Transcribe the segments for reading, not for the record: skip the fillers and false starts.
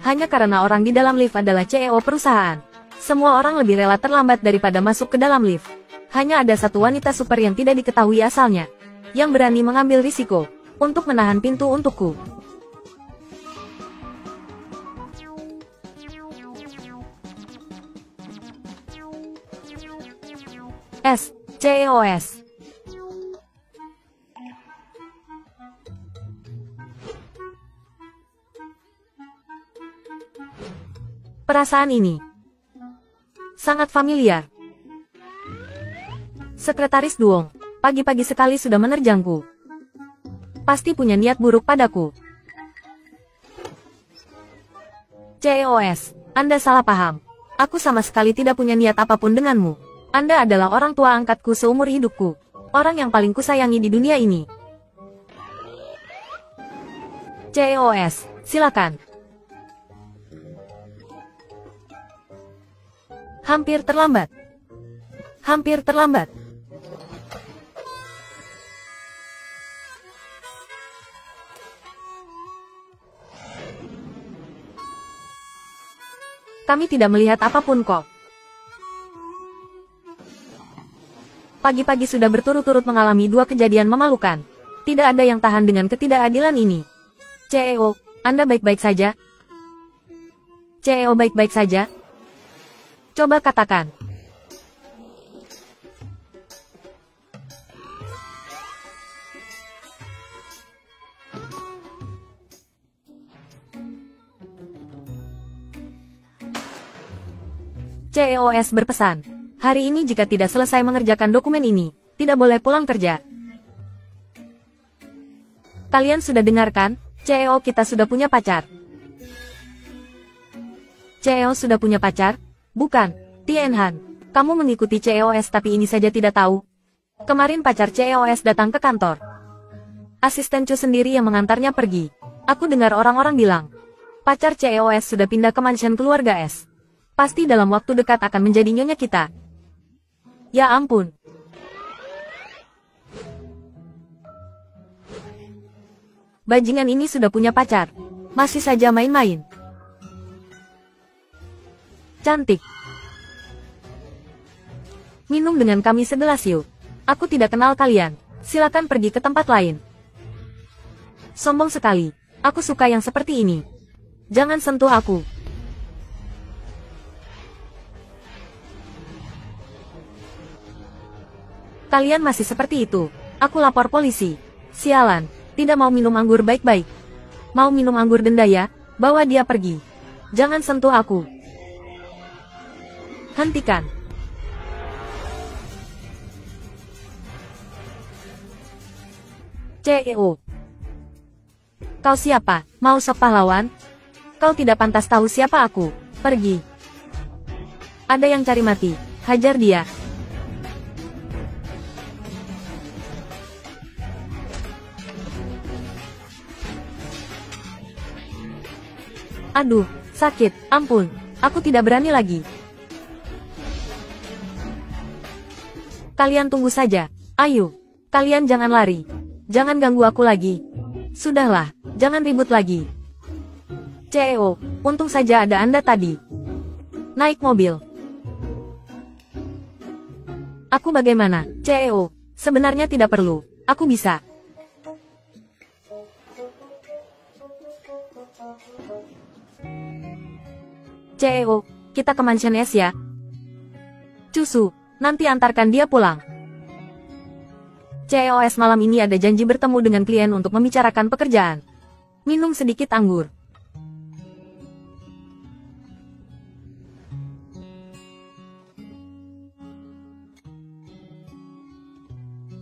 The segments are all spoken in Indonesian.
Hanya karena orang di dalam lift adalah CEO perusahaan. Semua orang lebih rela terlambat daripada masuk ke dalam lift. Hanya ada satu wanita super yang tidak diketahui asalnya, yang berani mengambil risiko untuk menahan pintu untukku. CEOS. Perasaan ini sangat familiar. Sekretaris Duong, pagi-pagi sekali sudah menerjangku. Pasti punya niat buruk padaku. CEOS, Anda salah paham. Aku sama sekali tidak punya niat apapun denganmu. Anda adalah orang tua angkatku seumur hidupku. Orang yang paling kusayangi di dunia ini. CEOS, silakan. Hampir terlambat. Hampir terlambat. Kami tidak melihat apapun kok. Pagi-pagi sudah berturut-turut mengalami dua kejadian memalukan. Tidak ada yang tahan dengan ketidakadilan ini. CEO, Anda baik-baik saja? CEO baik-baik saja? Coba katakan. CEOS berpesan, hari ini jika tidak selesai mengerjakan dokumen ini, tidak boleh pulang kerja. Kalian sudah dengarkan, CEO kita sudah punya pacar. CEO sudah punya pacar? Bukan, Tianhan. Kamu mengikuti CEOS tapi ini saja tidak tahu. Kemarin pacar CEOS datang ke kantor. Asisten Chu sendiri yang mengantarnya pergi. Aku dengar orang-orang bilang, pacar CEOS sudah pindah ke mansion keluarga S. Pasti dalam waktu dekat akan menjadi nyonya kita. Ya ampun. Bajingan ini sudah punya pacar. Masih saja main-main. Cantik. Minum dengan kami segelas yuk. Aku tidak kenal kalian. Silakan pergi ke tempat lain. Sombong sekali. Aku suka yang seperti ini. Jangan sentuh aku. Kalian masih seperti itu. Aku lapor polisi. Sialan. Tidak mau minum anggur baik-baik. Mau minum anggur denda ya? Bawa dia pergi. Jangan sentuh aku. Hentikan. CEO. Kau siapa? Mau sok pahlawan? Kau tidak pantas tahu siapa aku. Pergi. Ada yang cari mati. Hajar dia. Aduh, sakit. Ampun. Aku tidak berani lagi. Kalian tunggu saja. Ayo. Kalian jangan lari. Jangan ganggu aku lagi. Sudahlah, jangan ribut lagi. CEO, untung saja ada Anda tadi. Naik mobil. Aku bagaimana? CEO, sebenarnya tidak perlu. Aku bisa. CEO, kita ke mansion S ya. Cusu. Nanti antarkan dia pulang. CEOS malam ini ada janji bertemu dengan klien untuk membicarakan pekerjaan. Minum sedikit anggur.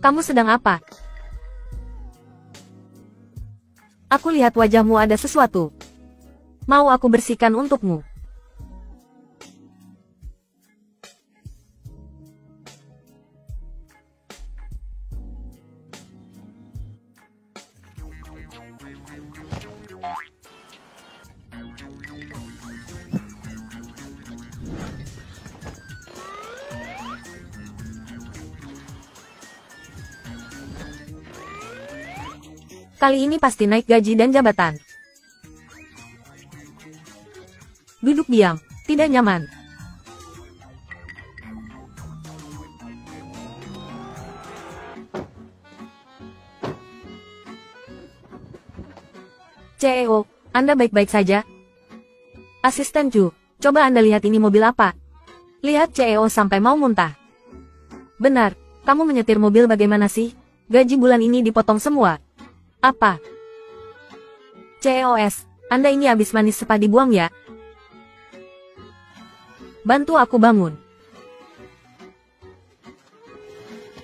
Kamu sedang apa? Aku lihat wajahmu ada sesuatu. Mau aku bersihkan untukmu? Kali ini pasti naik gaji dan jabatan. Duduk diam, tidak nyaman. CEO, Anda baik-baik saja? Asisten Chu, coba Anda lihat ini mobil apa? Lihat CEO sampai mau muntah. Benar, kamu menyetir mobil bagaimana sih? Gaji bulan ini dipotong semua. Apa? CEOS, Anda ini habis manis sepa dibuang ya? Bantu aku bangun.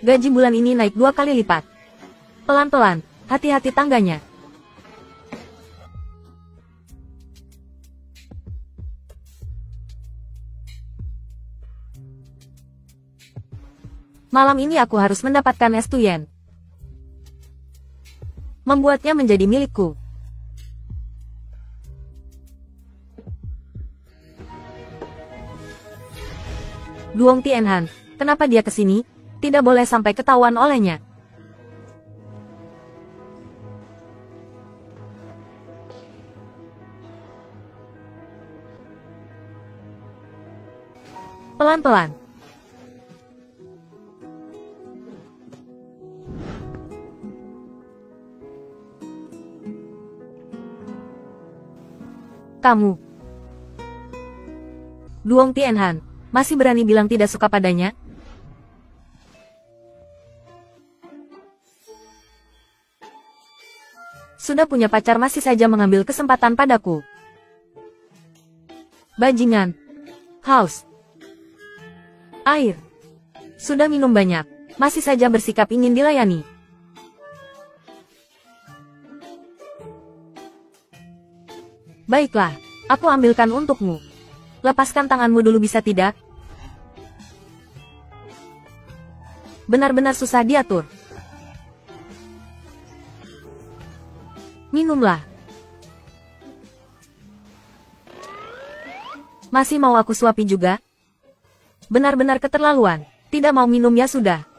Gaji bulan ini naik 2 kali lipat. Pelan-pelan, hati-hati tangganya. Malam ini aku harus mendapatkan es Tuyen. Membuatnya menjadi milikku. Duong Tianhan, kenapa dia kesini? Tidak boleh sampai ketahuan olehnya. Pelan-pelan. Kamu. Duong Tianhan, masih berani bilang tidak suka padanya? Sudah punya pacar masih saja mengambil kesempatan padaku. Bajingan. Haus. Air. Sudah minum banyak, masih saja bersikap ingin dilayani. Baiklah, aku ambilkan untukmu. Lepaskan tanganmu dulu bisa tidak? Benar-benar susah diatur. Minumlah. Masih mau aku suapi juga? Benar-benar keterlaluan. Tidak mau minum ya sudah.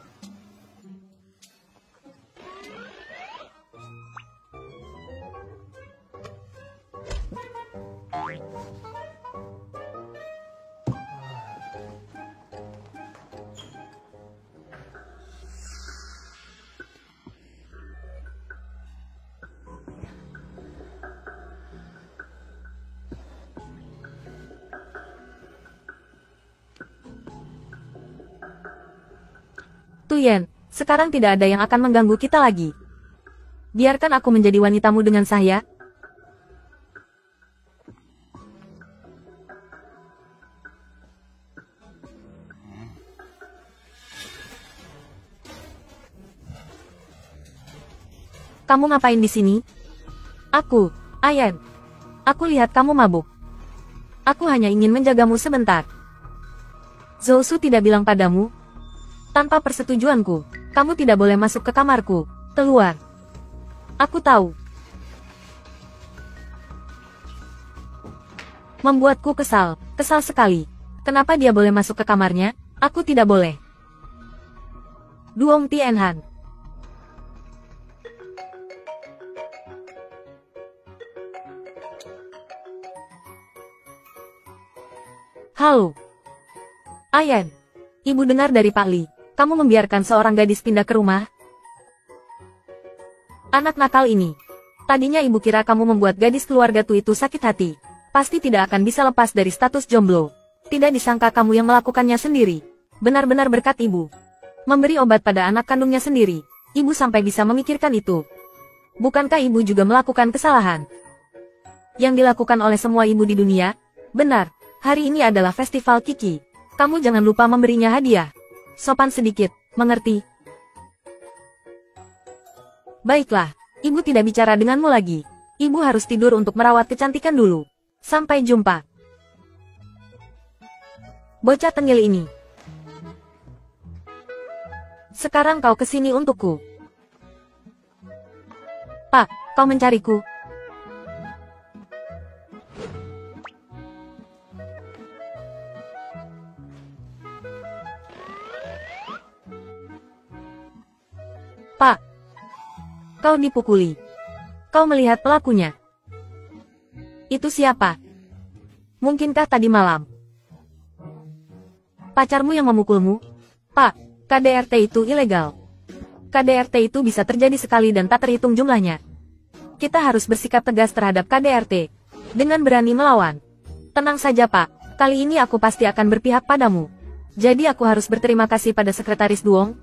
Tuyen, sekarang tidak ada yang akan mengganggu kita lagi. Biarkan aku menjadi wanitamu dengan sah. Kamu ngapain di sini? Aku, Ayan. Aku lihat kamu mabuk. Aku hanya ingin menjagamu sebentar. Zhou Su tidak bilang padamu? Tanpa persetujuanku, kamu tidak boleh masuk ke kamarku. Keluar. Aku tahu. Membuatku kesal sekali. Kenapa dia boleh masuk ke kamarnya? Aku tidak boleh. Duong Tianhan. Halo. Ayan. Ibu dengar dari Pak Li. Kamu membiarkan seorang gadis pindah ke rumah? Anak nakal ini. Tadinya ibu kira kamu membuat gadis keluarga Tu itu sakit hati. Pasti tidak akan bisa lepas dari status jomblo. Tidak disangka kamu yang melakukannya sendiri. Benar-benar berkat ibu. Memberi obat pada anak kandungnya sendiri. Ibu sampai bisa memikirkan itu. Bukankah ibu juga melakukan kesalahan? Yang dilakukan oleh semua ibu di dunia? Benar, hari ini adalah festival Kiki. Kamu jangan lupa memberinya hadiah. Sopan sedikit, mengerti? Baiklah, ibu tidak bicara denganmu lagi. Ibu harus tidur untuk merawat kecantikan dulu. Sampai jumpa. Bocah tengil ini. Sekarang kau kesini untukku. Pak, kau mencariku. Pak, kau dipukuli. Kau melihat pelakunya. Itu siapa? Mungkinkah tadi malam pacarmu yang memukulmu? Pak, KDRT itu ilegal. KDRT itu bisa terjadi sekali dan tak terhitung jumlahnya. Kita harus bersikap tegas terhadap KDRT. Dengan berani melawan. Tenang saja Pak, kali ini aku pasti akan berpihak padamu. Jadi aku harus berterima kasih pada Sekretaris Duong.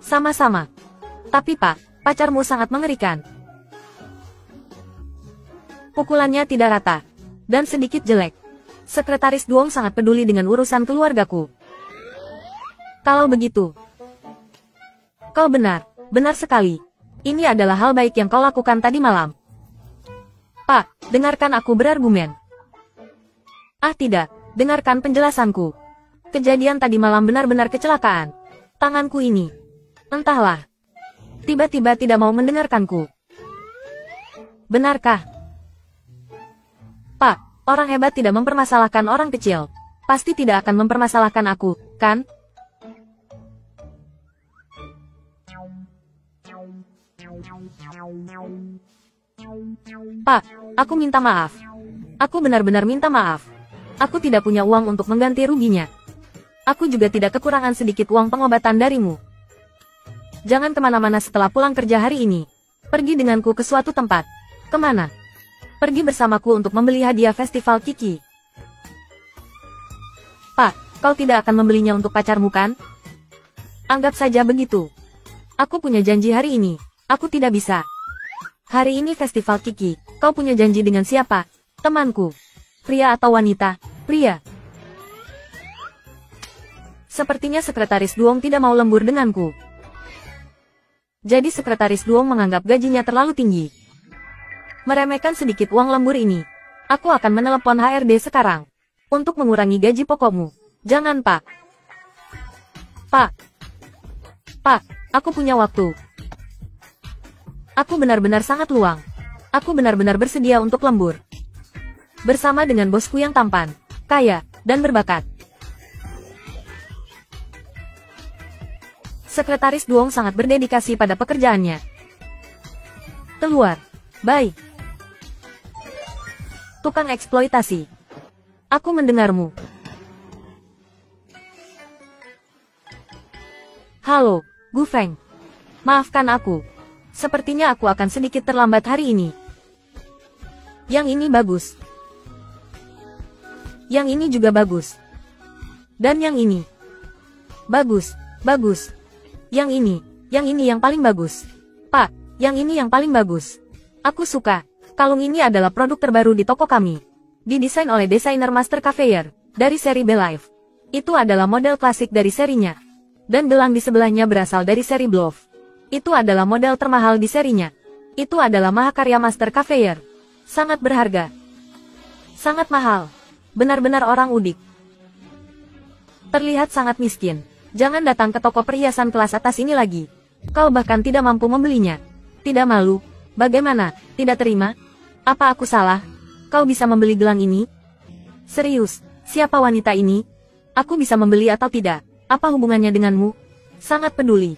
Sama-sama. Tapi Pak, pacarmu sangat mengerikan. Pukulannya tidak rata. Dan sedikit jelek. Sekretaris Duong sangat peduli dengan urusan keluargaku. Kalau begitu, kau benar, benar sekali. Ini adalah hal baik yang kau lakukan tadi malam. Pak, dengarkan aku berargumen. Ah tidak, dengarkan penjelasanku. Kejadian tadi malam benar-benar kecelakaan. Tanganku ini, entahlah, tiba-tiba tidak mau mendengarkanku. Benarkah? Pak, orang hebat tidak mempermasalahkan orang kecil. Pasti tidak akan mempermasalahkan aku, kan? Pak, aku minta maaf. Aku benar-benar minta maaf. Aku tidak punya uang untuk mengganti ruginya. Aku juga tidak kekurangan sedikit uang pengobatan darimu. Jangan kemana-mana setelah pulang kerja hari ini. Pergi denganku ke suatu tempat. Kemana? Pergi bersamaku untuk membeli hadiah festival Kiki. Pak, kau tidak akan membelinya untuk pacarmu kan? Anggap saja begitu. Aku punya janji hari ini. Aku tidak bisa. Hari ini festival Kiki. Kau punya janji dengan siapa? Temanku. Pria atau wanita? Pria. Sepertinya Sekretaris Duong tidak mau lembur denganku. Jadi Sekretaris Duong menganggap gajinya terlalu tinggi. Meremehkan sedikit uang lembur ini. Aku akan menelepon HRD sekarang. Untuk mengurangi gaji pokokmu. Jangan Pak. Pak. Pak, aku punya waktu. Aku benar-benar sangat luang. Aku benar-benar bersedia untuk lembur. Bersama dengan bosku yang tampan, kaya, dan berbakat. Sekretaris Duong sangat berdedikasi pada pekerjaannya. Keluar. Bye. Tukang eksploitasi. Aku mendengarmu. Halo, Gu Feng. Maafkan aku. Sepertinya aku akan sedikit terlambat hari ini. Yang ini bagus. Yang ini juga bagus. Dan yang ini. Bagus, bagus. Yang ini yang paling bagus. Pak, yang ini yang paling bagus. Aku suka. Kalung ini adalah produk terbaru di toko kami. Didesain oleh desainer Master Cafeyer, dari seri Belive. Itu adalah model klasik dari serinya. Dan gelang di sebelahnya berasal dari seri Bluff. Itu adalah model termahal di serinya. Itu adalah mahakarya Master Cafeyer. Sangat berharga. Sangat mahal. Benar-benar orang udik. Terlihat sangat miskin. Jangan datang ke toko perhiasan kelas atas ini lagi. Kau bahkan tidak mampu membelinya. Tidak malu? Bagaimana? Tidak terima? Apa aku salah? Kau bisa membeli gelang ini? Serius, siapa wanita ini? Aku bisa membeli atau tidak? Apa hubungannya denganmu? Sangat peduli.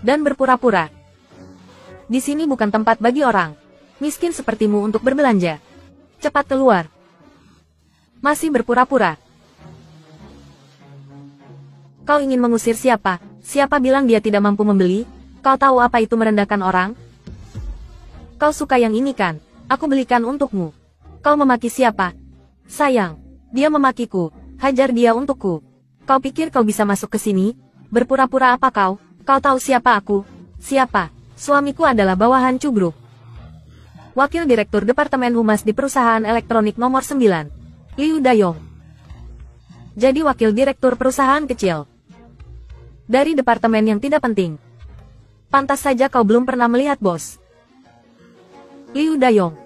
Dan berpura-pura. Di sini bukan tempat bagi orang miskin sepertimu untuk berbelanja. Cepat keluar. Masih berpura-pura. Kau ingin mengusir siapa? Siapa bilang dia tidak mampu membeli? Kau tahu apa itu merendahkan orang? Kau suka yang ini kan? Aku belikan untukmu. Kau memaki siapa? Sayang, dia memakiku. Hajar dia untukku. Kau pikir kau bisa masuk ke sini? Berpura-pura apa kau? Kau tahu siapa aku? Siapa? Suamiku adalah bawahan Chu Group. Wakil Direktur Departemen Humas di perusahaan elektronik nomor 9. Liu Dayong. Jadi wakil direktur perusahaan kecil. Dari departemen yang tidak penting. Pantas saja kau belum pernah melihat bos. Liu Dayong.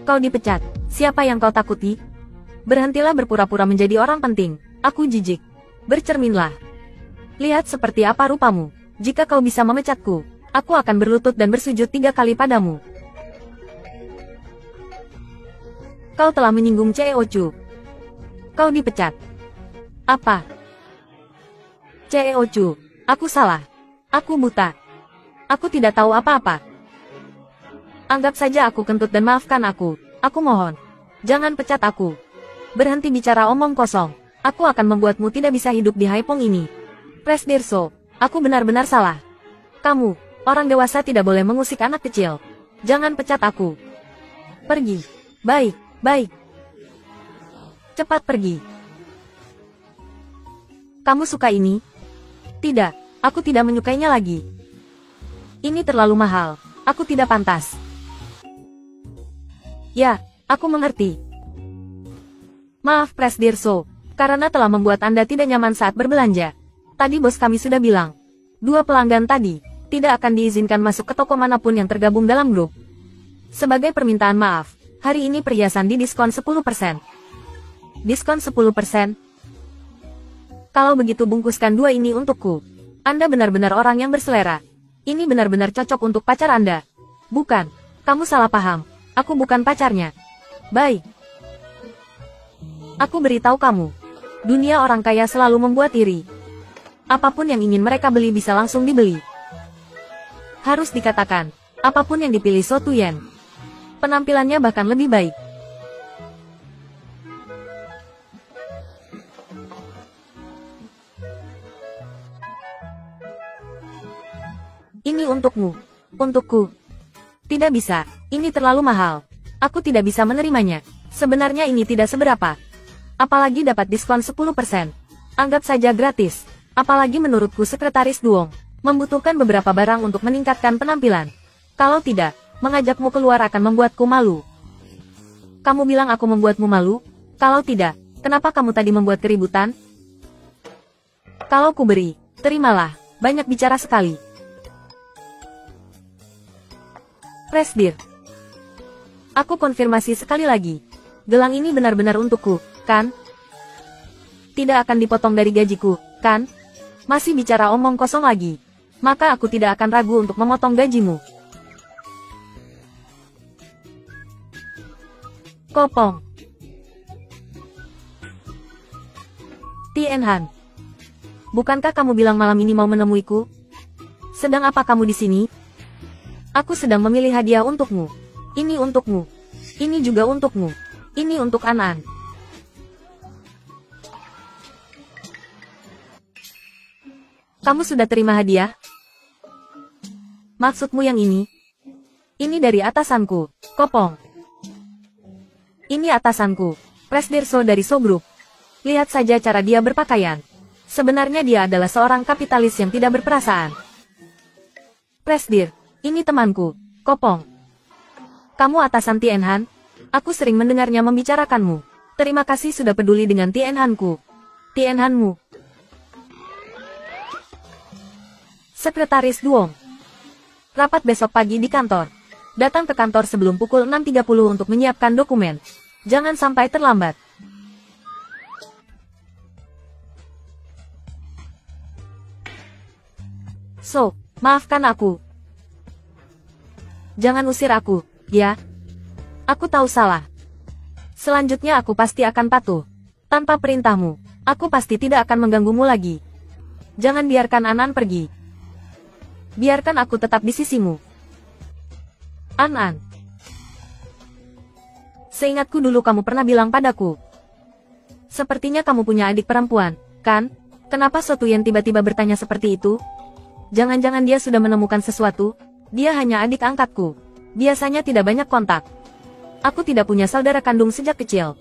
Kau dipecat. Siapa yang kau takuti? Berhentilah berpura-pura menjadi orang penting. Aku jijik. Bercerminlah. Lihat seperti apa rupamu. Jika kau bisa memecatku, aku akan berlutut dan bersujud 3 kali padamu. Kau telah menyinggung CEO Chu. Kau dipecat. Apa? CEO Chu, aku salah. Aku buta. Aku tidak tahu apa-apa. Anggap saja aku kentut dan maafkan aku. Aku mohon. Jangan pecat aku. Berhenti bicara omong kosong. Aku akan membuatmu tidak bisa hidup di Haipong ini. Presdirso, aku benar-benar salah. Kamu, orang dewasa tidak boleh mengusik anak kecil. Jangan pecat aku. Pergi. Baik, baik. Cepat pergi. Kamu suka ini? Tidak, aku tidak menyukainya lagi. Ini terlalu mahal. Aku tidak pantas. Ya, aku mengerti. Maaf Presdirso, karena telah membuat Anda tidak nyaman saat berbelanja. Tadi bos kami sudah bilang, 2 pelanggan tadi tidak akan diizinkan masuk ke toko manapun yang tergabung dalam grup. Sebagai permintaan maaf, hari ini perhiasan didiskon 10%. Diskon 10%? Kalau begitu bungkuskan 2 ini untukku. Anda benar-benar orang yang berselera. Ini benar-benar cocok untuk pacar Anda. Bukan, kamu salah paham. Aku bukan pacarnya. Baik. Aku beritahu kamu. Dunia orang kaya selalu membuat iri. Apapun yang ingin mereka beli bisa langsung dibeli. Harus dikatakan, apapun yang dipilih So Tuyen, penampilannya bahkan lebih baik. Ini untukmu. Untukku. Tidak bisa, ini terlalu mahal. Aku tidak bisa menerimanya. Sebenarnya ini tidak seberapa. Apalagi dapat diskon 10%. Anggap saja gratis. Apalagi menurutku Sekretaris Duong membutuhkan beberapa barang untuk meningkatkan penampilan. Kalau tidak, mengajakmu keluar akan membuatku malu. Kamu bilang aku membuatmu malu? Kalau tidak, kenapa kamu tadi membuat keributan? Kalau ku beri, terimalah. Banyak bicara sekali. Presdir. Aku konfirmasi sekali lagi. Gelang ini benar-benar untukku, kan? Tidak akan dipotong dari gajiku, kan? Masih bicara omong kosong lagi. Maka aku tidak akan ragu untuk memotong gajimu. Kopong. Tienhan. Bukankah kamu bilang malam ini mau menemuiku? Sedang apa kamu di sini? Aku sedang memilih hadiah untukmu. Ini untukmu. Ini juga untukmu. Ini untuk An-An. Kamu sudah terima hadiah? Maksudmu yang ini? Ini dari atasanku, Kopong. Ini atasanku, Presdirso dari So Group. Lihat saja cara dia berpakaian. Sebenarnya dia adalah seorang kapitalis yang tidak berperasaan. Presdir. Ini temanku, Kopong. Kamu atasan Tienhan? Aku sering mendengarnya membicarakanmu. Terima kasih sudah peduli dengan Tienhanku. Tienhanmu. Sekretaris Duong. Rapat besok pagi di kantor. Datang ke kantor sebelum pukul 6.30 untuk menyiapkan dokumen. Jangan sampai terlambat. So, maafkan aku. Jangan usir aku, ya. Aku tahu salah. Selanjutnya aku pasti akan patuh. Tanpa perintahmu, aku pasti tidak akan mengganggumu lagi. Jangan biarkan An-An pergi. Biarkan aku tetap di sisimu. An-An. Seingatku dulu kamu pernah bilang padaku. Sepertinya kamu punya adik perempuan, kan? Kenapa So Tuyen tiba-tiba bertanya seperti itu? Jangan-jangan dia sudah menemukan sesuatu? Dia hanya adik angkatku. Biasanya tidak banyak kontak. Aku tidak punya saudara kandung sejak kecil.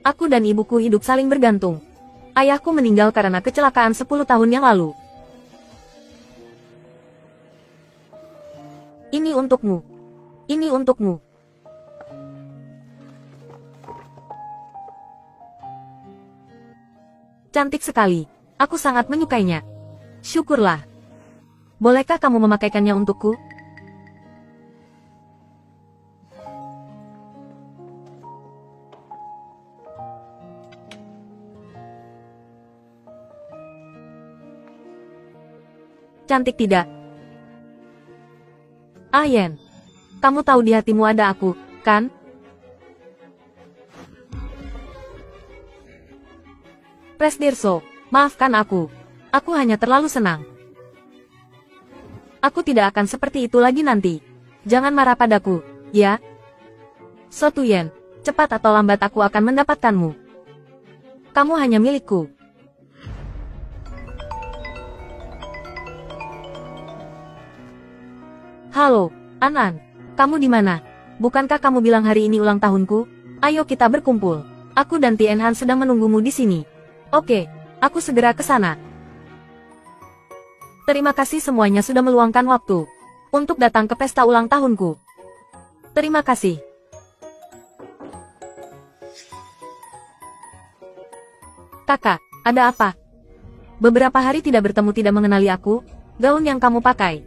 Aku dan ibuku hidup saling bergantung. Ayahku meninggal karena kecelakaan 10 tahun yang lalu. Ini untukmu. Ini untukmu. Cantik sekali. Aku sangat menyukainya. Syukurlah. Bolehkah kamu memakaikannya untukku? Cantik tidak? Yen, kamu tahu di hatimu ada aku, kan? Presdirso, maafkan aku. Aku hanya terlalu senang. Aku tidak akan seperti itu lagi nanti. Jangan marah padaku. ya? So Tuyen, cepat atau lambat aku akan mendapatkanmu. Kamu hanya milikku. Halo, An-An. Kamu di mana? Bukankah kamu bilang hari ini ulang tahunku? Ayo kita berkumpul. Aku dan Tianhan sedang menunggumu di sini. Oke, aku segera ke sana. Terima kasih semuanya sudah meluangkan waktu untuk datang ke pesta ulang tahunku. Terima kasih. Kakak, ada apa? Beberapa hari tidak bertemu tidak mengenali aku. Gaun yang kamu pakai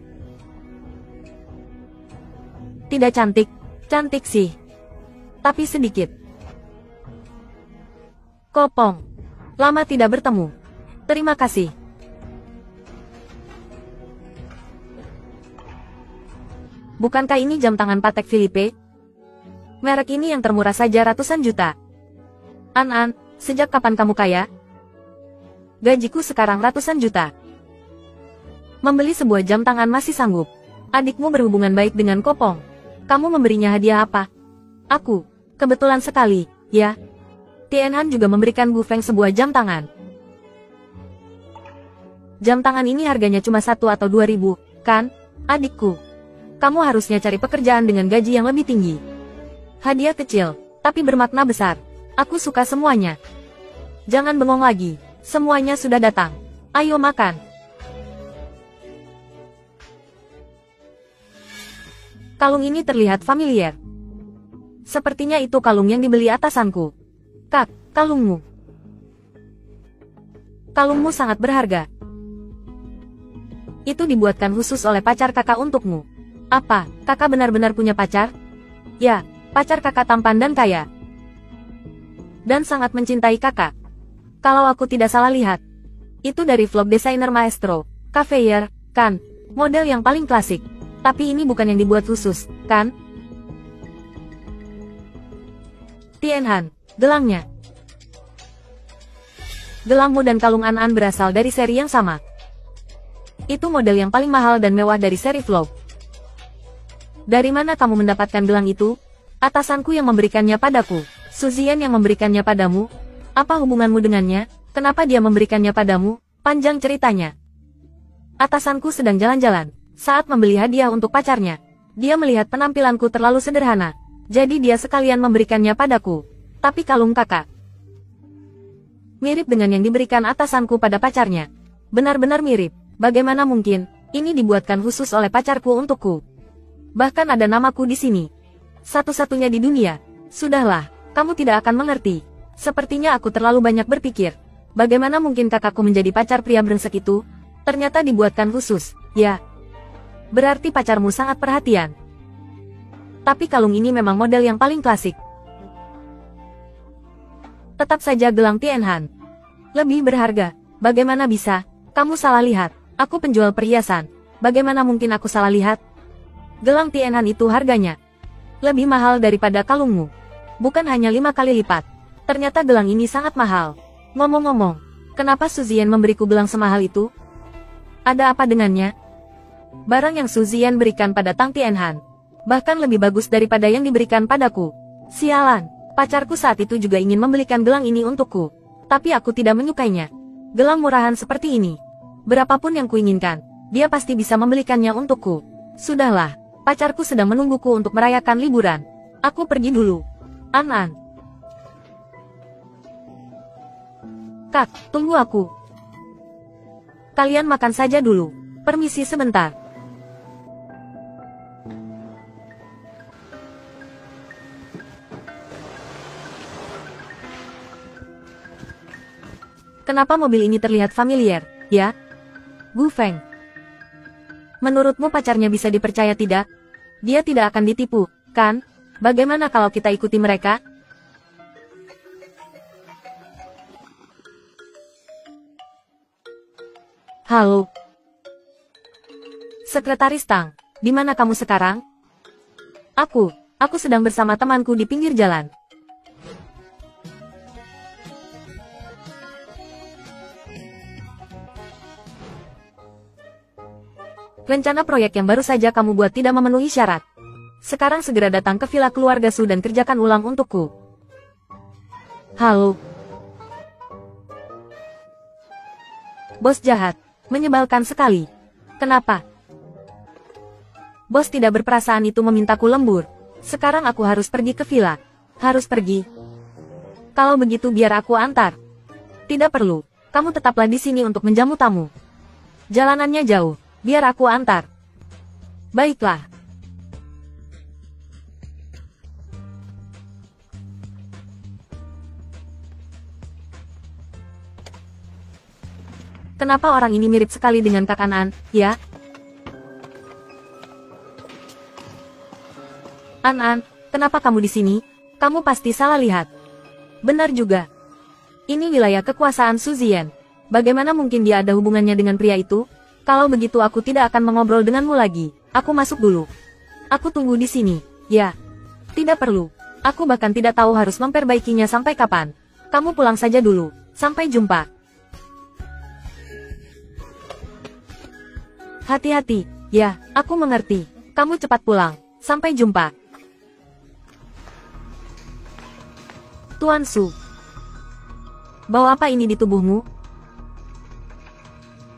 tidak cantik. Cantik sih, tapi sedikit. Kopong. Lama tidak bertemu. Terima kasih. Bukankah ini jam tangan Patek Philippe? Merek ini yang termurah saja ratusan juta. An-An, sejak kapan kamu kaya? Gajiku sekarang ratusan juta. Membeli sebuah jam tangan masih sanggup. Adikmu berhubungan baik dengan Kopong. Kamu memberinya hadiah apa? Aku. Kebetulan sekali, ya. Tianhan juga memberikan Gu Feng sebuah jam tangan. Jam tangan ini harganya cuma 1 atau 2.000, kan? Adikku. Kamu harusnya cari pekerjaan dengan gaji yang lebih tinggi. Hadiah kecil, tapi bermakna besar. Aku suka semuanya. Jangan bengong lagi. Semuanya sudah datang. Ayo makan. Kalung ini terlihat familiar. Sepertinya itu kalung yang dibeli atasanku. Kak, kalungmu. Kalungmu sangat berharga. Itu dibuatkan khusus oleh pacar kakak untukmu. Apa, kakak benar-benar punya pacar? Ya, pacar kakak tampan dan kaya. Dan sangat mencintai kakak. Kalau aku tidak salah lihat. Itu dari vlog desainer maestro, Caveyer, kan? Model yang paling klasik. Tapi ini bukan yang dibuat khusus, kan? Tianhan, gelangnya. Gelangmu dan kalung An-An berasal dari seri yang sama. Itu model yang paling mahal dan mewah dari seri vlog. Dari mana kamu mendapatkan gelang itu? Atasanku yang memberikannya padaku. Suzian yang memberikannya padamu? Apa hubunganmu dengannya? Kenapa dia memberikannya padamu? Panjang ceritanya. Atasanku sedang jalan-jalan. Saat membeli hadiah untuk pacarnya, dia melihat penampilanku terlalu sederhana. Jadi dia sekalian memberikannya padaku. Tapi kalung kakak mirip dengan yang diberikan atasanku pada pacarnya. Benar-benar mirip. Bagaimana mungkin? Ini dibuatkan khusus oleh pacarku untukku. Bahkan ada namaku di sini. Satu-satunya di dunia. Sudahlah, kamu tidak akan mengerti. Sepertinya aku terlalu banyak berpikir. Bagaimana mungkin kakakku menjadi pacar pria brengsek itu? Ternyata dibuatkan khusus, ya. Berarti pacarmu sangat perhatian. Tapi kalung ini memang model yang paling klasik. Tetap saja gelang Tianhan lebih berharga. Bagaimana bisa? Kamu salah lihat. Aku penjual perhiasan. Bagaimana mungkin aku salah lihat? Gelang Tianhan itu harganya lebih mahal daripada kalungmu. Bukan hanya 5 kali lipat. Ternyata gelang ini sangat mahal. Ngomong-ngomong, kenapa Suzian memberiku gelang semahal itu? Ada apa dengannya? Barang yang Suzian berikan pada Tang Tianhan bahkan lebih bagus daripada yang diberikan padaku. Sialan, pacarku saat itu juga ingin membelikan gelang ini untukku. Tapi aku tidak menyukainya. Gelang murahan seperti ini, berapapun yang kuinginkan, dia pasti bisa membelikannya untukku. Sudahlah, pacarku sedang menungguku untuk merayakan liburan. Aku pergi dulu. An-An. Kak, tunggu aku. Kalian makan saja dulu. Permisi sebentar. Kenapa mobil ini terlihat familiar, ya? Gu Feng. Menurutmu pacarnya bisa dipercaya tidak? Dia tidak akan ditipu, kan? Bagaimana kalau kita ikuti mereka? Halo. Sekretaris Tang, di mana kamu sekarang? Aku sedang bersama temanku di pinggir jalan. Rencana proyek yang baru saja kamu buat tidak memenuhi syarat. Sekarang segera datang ke villa keluarga Su dan kerjakan ulang untukku. Halo. Bos jahat, menyebalkan sekali. Kenapa? Bos tidak berperasaan itu memintaku lembur. Sekarang aku harus pergi ke villa. Harus pergi. Kalau begitu biar aku antar. Tidak perlu. Kamu tetaplah di sini untuk menjamu tamu. Jalanannya jauh. Biar aku antar. Baiklah. Kenapa orang ini mirip sekali dengan Kak An-An, ya? An-An, kenapa kamu di sini? Kamu pasti salah lihat. Benar juga. Ini wilayah kekuasaan Su Ziyan. Bagaimana mungkin dia ada hubungannya dengan pria itu? Kalau begitu aku tidak akan mengobrol denganmu lagi. Aku masuk dulu. Aku tunggu di sini. Ya. Tidak perlu. Aku bahkan tidak tahu harus memperbaikinya sampai kapan. Kamu pulang saja dulu. Sampai jumpa. Hati-hati. Ya, aku mengerti. Kamu cepat pulang. Sampai jumpa. Tuan Su. Bau apa ini di tubuhmu?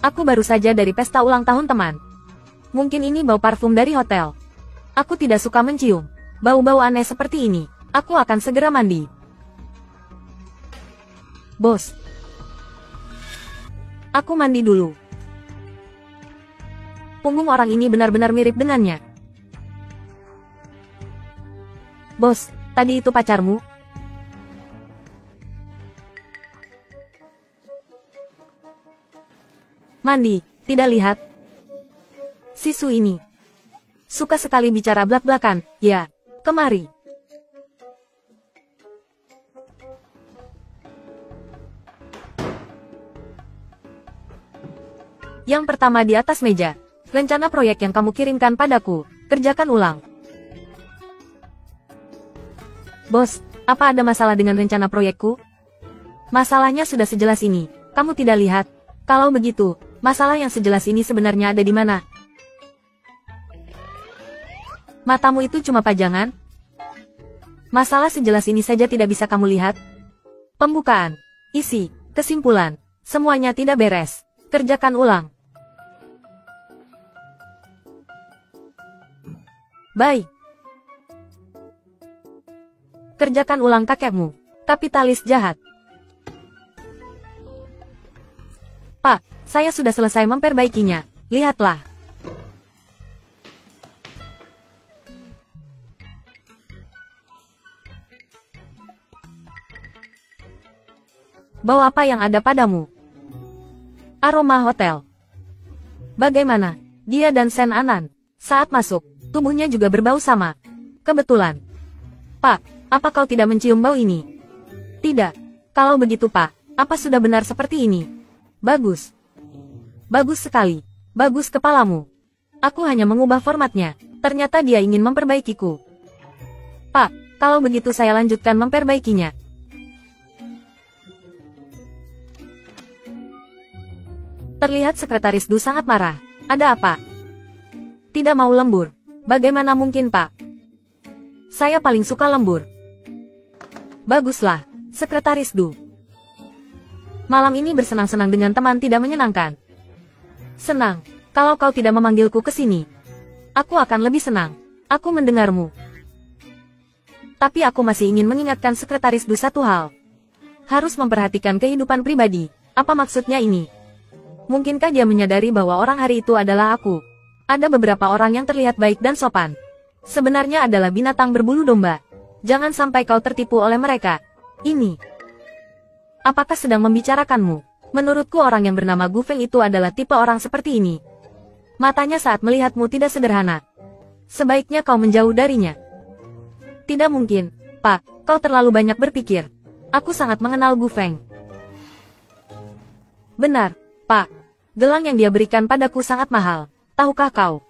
Aku baru saja dari pesta ulang tahun teman. Mungkin ini bau parfum dari hotel. Aku tidak suka mencium bau-bau aneh seperti ini. Aku akan segera mandi. Bos. Aku mandi dulu. Punggung orang ini benar-benar mirip dengannya. Bos, tadi itu pacarmu? Mandi, tidak lihat? Si Su ini suka sekali bicara blak-blakan, ya. Kemari. Yang pertama di atas meja. Rencana proyek yang kamu kirimkan padaku, kerjakan ulang. Bos, apa ada masalah dengan rencana proyekku? Masalahnya sudah sejelas ini, kamu tidak lihat? Kalau begitu, masalah yang sejelas ini sebenarnya ada di mana? Matamu itu cuma pajangan? Masalah sejelas ini saja tidak bisa kamu lihat? Pembukaan, isi, kesimpulan, semuanya tidak beres. Kerjakan ulang. Baik. Kerjakan ulang kakekmu. Kapitalis jahat. Pak, saya sudah selesai memperbaikinya. Lihatlah. Bau apa yang ada padamu? Aroma hotel. Bagaimana? Dia dan Sen Anan saat masuk, tubuhnya juga berbau sama. Kebetulan. Pak, apa kau tidak mencium bau ini? Tidak. Kalau begitu Pak, apa sudah benar seperti ini? Bagus. Bagus sekali. Bagus kepalamu. Aku hanya mengubah formatnya. Ternyata dia ingin memperbaikiku. Pak, kalau begitu saya lanjutkan memperbaikinya. Terlihat Sekretaris Du sangat marah. Ada apa? Tidak mau lembur. Bagaimana mungkin, Pak? Saya paling suka lembur. Baguslah, Sekretaris Du. Malam ini bersenang-senang dengan teman tidak menyenangkan. Senang, kalau kau tidak memanggilku ke sini. Aku akan lebih senang. Aku mendengarmu. Tapi aku masih ingin mengingatkan Sekretaris Du satu hal. Harus memperhatikan kehidupan pribadi. Apa maksudnya ini? Mungkinkah dia menyadari bahwa orang hari itu adalah aku? Ada beberapa orang yang terlihat baik dan sopan. Sebenarnya adalah binatang berbulu domba. Jangan sampai kau tertipu oleh mereka. Ini. Apakah sedang membicarakanmu? Menurutku orang yang bernama Gu Feng itu adalah tipe orang seperti ini. Matanya saat melihatmu tidak sederhana. Sebaiknya kau menjauh darinya. Tidak mungkin, Pak. Kau terlalu banyak berpikir. Aku sangat mengenal Gu Feng. Benar, Pak. Gelang yang dia berikan padaku sangat mahal. Tahukah kau?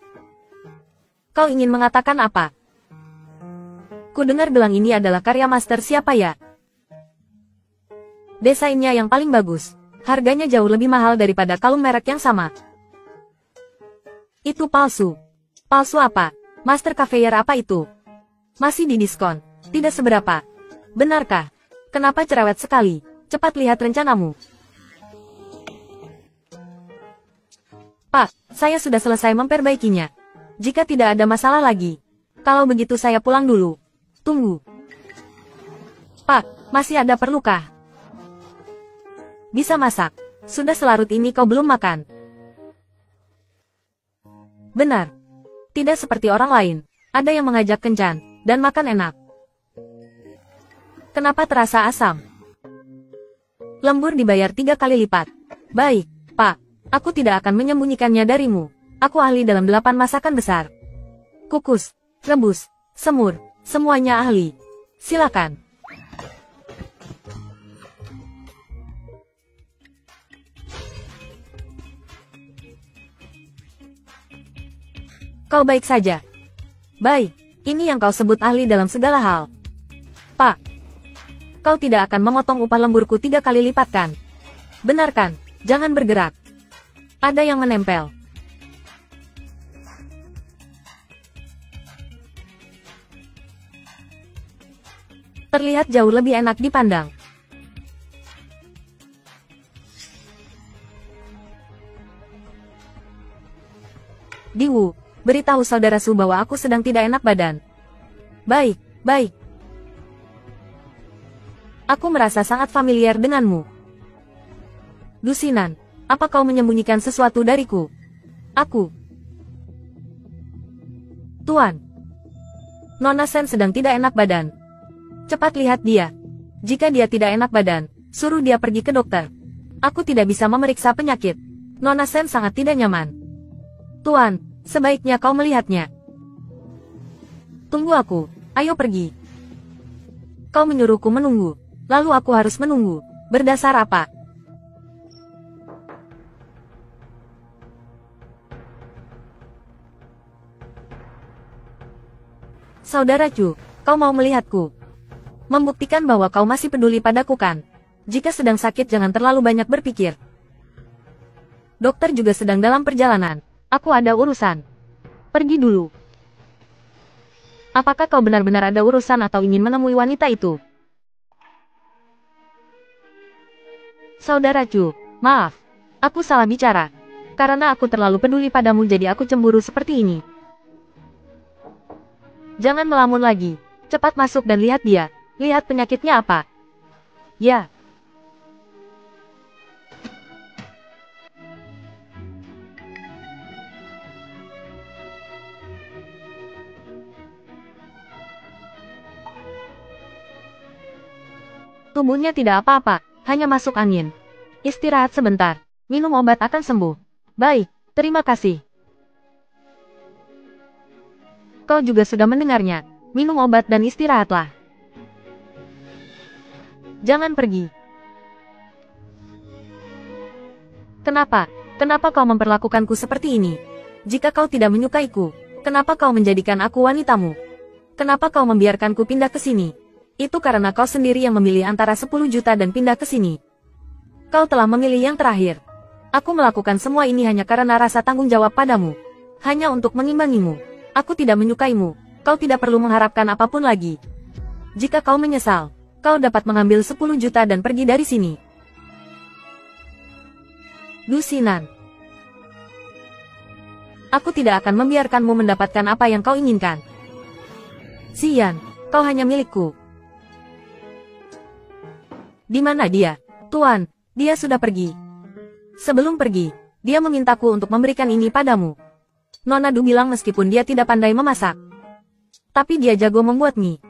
Kau ingin mengatakan apa? Kudengar gelang ini adalah karya master siapa ya? Desainnya yang paling bagus. Harganya jauh lebih mahal daripada kalung merek yang sama. Itu palsu. Palsu apa? Master Caviar apa itu? Masih di diskon. Tidak seberapa. Benarkah? Kenapa cerewet sekali? Cepat lihat rencanamu. Pak, saya sudah selesai memperbaikinya. Jika tidak ada masalah lagi. Kalau begitu saya pulang dulu. Tunggu. Pak, masih ada perlukah? Bisa masak. Sudah selarut ini kau belum makan. Benar. Tidak seperti orang lain. Ada yang mengajak kencan, dan makan enak. Kenapa terasa asam? Lembur dibayar 3 kali lipat. Baik, Pak. Aku tidak akan menyembunyikannya darimu. Aku ahli dalam 8 masakan besar. Kukus, rebus, semur, semuanya ahli. Silakan. Kau baik saja. Baik, ini yang kau sebut ahli dalam segala hal. Pak, kau tidak akan memotong upah lemburku 3 kali lipat kan? Benar kan? Jangan bergerak. Ada yang menempel. Terlihat jauh lebih enak dipandang. Diwu, beritahu saudara Su bahwa aku sedang tidak enak badan. Baik, baik. Aku merasa sangat familiar denganmu. Dusinan, apa kau menyembunyikan sesuatu dariku? Aku. Tuan. Nona Sen sedang tidak enak badan. Cepat lihat dia. Jika dia tidak enak badan, suruh dia pergi ke dokter. Aku tidak bisa memeriksa penyakit. Nona Sen sangat tidak nyaman. Tuan, sebaiknya kau melihatnya. Tunggu aku, ayo pergi. Kau menyuruhku menunggu, lalu aku harus menunggu. Berdasar apa? Saudara Chu, kau mau melihatku? Membuktikan bahwa kau masih peduli padaku kan? Jika sedang sakit jangan terlalu banyak berpikir. Dokter juga sedang dalam perjalanan. Aku ada urusan. Pergi dulu. Apakah kau benar-benar ada urusan atau ingin menemui wanita itu? Saudara Chu, maaf. Aku salah bicara. Karena aku terlalu peduli padamu jadi aku cemburu seperti ini. Jangan melamun lagi. Cepat masuk dan lihat dia. Lihat penyakitnya apa. Ya. Tubuhnya tidak apa-apa, hanya masuk angin. Istirahat sebentar. Minum obat akan sembuh. Baik, terima kasih. Kau juga sudah mendengarnya. Minum obat dan istirahatlah. Jangan pergi. Kenapa? Kenapa kau memperlakukanku seperti ini? Jika kau tidak menyukaiku, kenapa kau menjadikan aku wanitamu? Kenapa kau membiarkanku pindah ke sini? Itu karena kau sendiri yang memilih antara 10 juta dan pindah ke sini. Kau telah memilih yang terakhir. Aku melakukan semua ini hanya karena rasa tanggung jawab padamu. Hanya untuk mengimbangimu. Aku tidak menyukaimu. Kau tidak perlu mengharapkan apapun lagi. Jika kau menyesal, kau dapat mengambil 10 juta dan pergi dari sini. Dusinan. Aku tidak akan membiarkanmu mendapatkan apa yang kau inginkan. Xian, kau hanya milikku. Di mana dia? Tuan, dia sudah pergi. Sebelum pergi, dia memintaku untuk memberikan ini padamu. Nona Du bilang meskipun dia tidak pandai memasak, tapi dia jago membuat mie.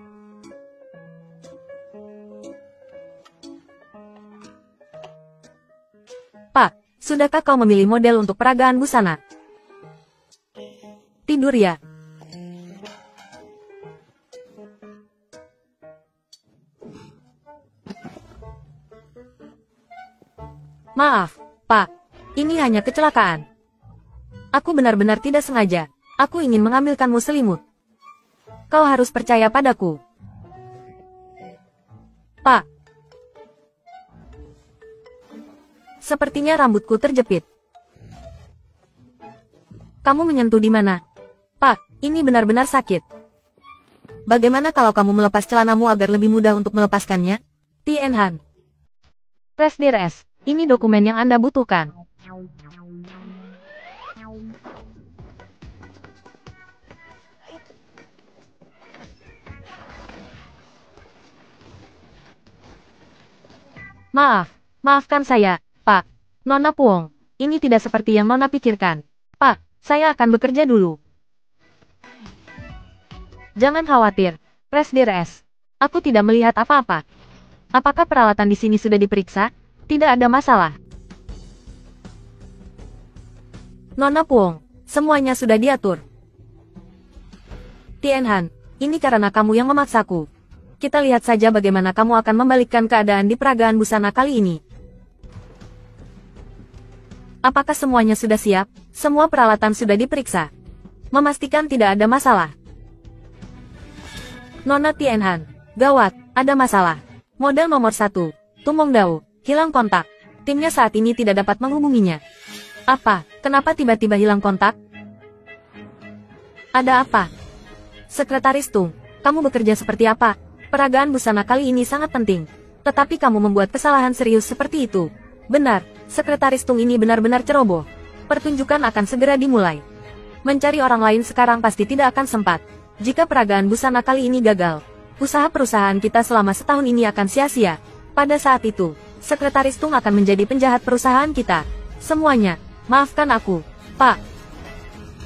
Pak, sudahkah kau memilih model untuk peragaan busana? Tidur ya? Maaf, Pak. Ini hanya kecelakaan. Aku benar-benar tidak sengaja. Aku ingin mengambilkanmu selimut. Kau harus percaya padaku. Pak. Sepertinya rambutku terjepit. Kamu menyentuh di mana? Pak, Ini benar-benar sakit. Bagaimana kalau kamu melepas celanamu agar lebih mudah untuk melepaskannya? Tien Han. Presdir S, ini dokumen yang Anda butuhkan. Maafkan saya, Pak. Nona Puong, ini tidak seperti yang Nona pikirkan. Pak, saya akan bekerja dulu. Jangan khawatir, Presdir S. Aku tidak melihat apa-apa. Apakah peralatan di sini sudah diperiksa? Tidak ada masalah. Nona Puong, semuanya sudah diatur. Tien Han, ini karena kamu yang memaksaku. Kita lihat saja bagaimana kamu akan membalikkan keadaan di peragaan busana kali ini. Apakah semuanya sudah siap? Semua peralatan sudah diperiksa. Memastikan tidak ada masalah. Nona Tien Han, gawat, ada masalah. Model nomor 1, Tumong Dao, hilang kontak. Timnya saat ini tidak dapat menghubunginya. Apa? Kenapa tiba-tiba hilang kontak? Ada apa? Sekretaris Tung, kamu bekerja seperti apa? Peragaan busana kali ini sangat penting. Tetapi kamu membuat kesalahan serius seperti itu. Benar, Sekretaris Tung ini benar-benar ceroboh. Pertunjukan akan segera dimulai. Mencari orang lain sekarang pasti tidak akan sempat. Jika peragaan busana kali ini gagal, usaha perusahaan kita selama setahun ini akan sia-sia. Pada saat itu, Sekretaris Tung akan menjadi penjahat perusahaan kita. Semuanya, maafkan aku, Pak.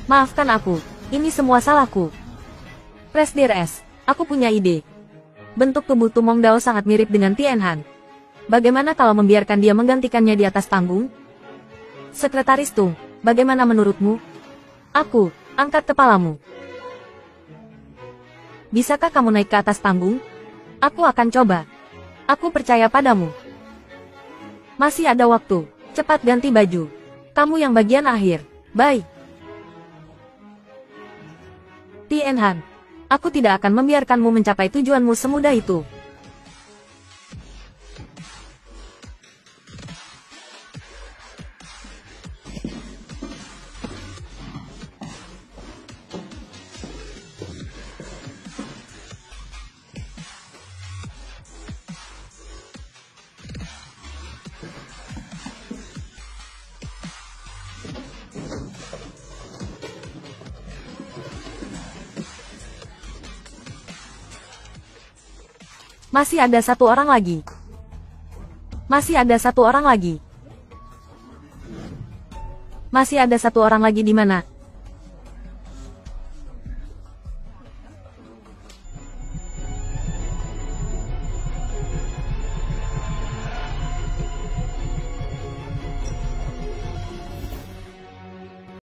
Maafkan aku, ini semua salahku. Presdir S, aku punya ide. Bentuk tubuh Tumong Dao sangat mirip dengan Tien Han. Bagaimana kalau membiarkan dia menggantikannya di atas panggung? Sekretaris Tung, bagaimana menurutmu? Aku, angkat kepalamu. Bisakah kamu naik ke atas panggung? Aku akan coba. Aku percaya padamu. Masih ada waktu, cepat ganti baju. Kamu yang bagian akhir, bye. Tien Han. Aku tidak akan membiarkanmu mencapai tujuanmu semudah itu. Masih ada satu orang lagi. Masih ada satu orang lagi. Masih ada satu orang lagi di mana?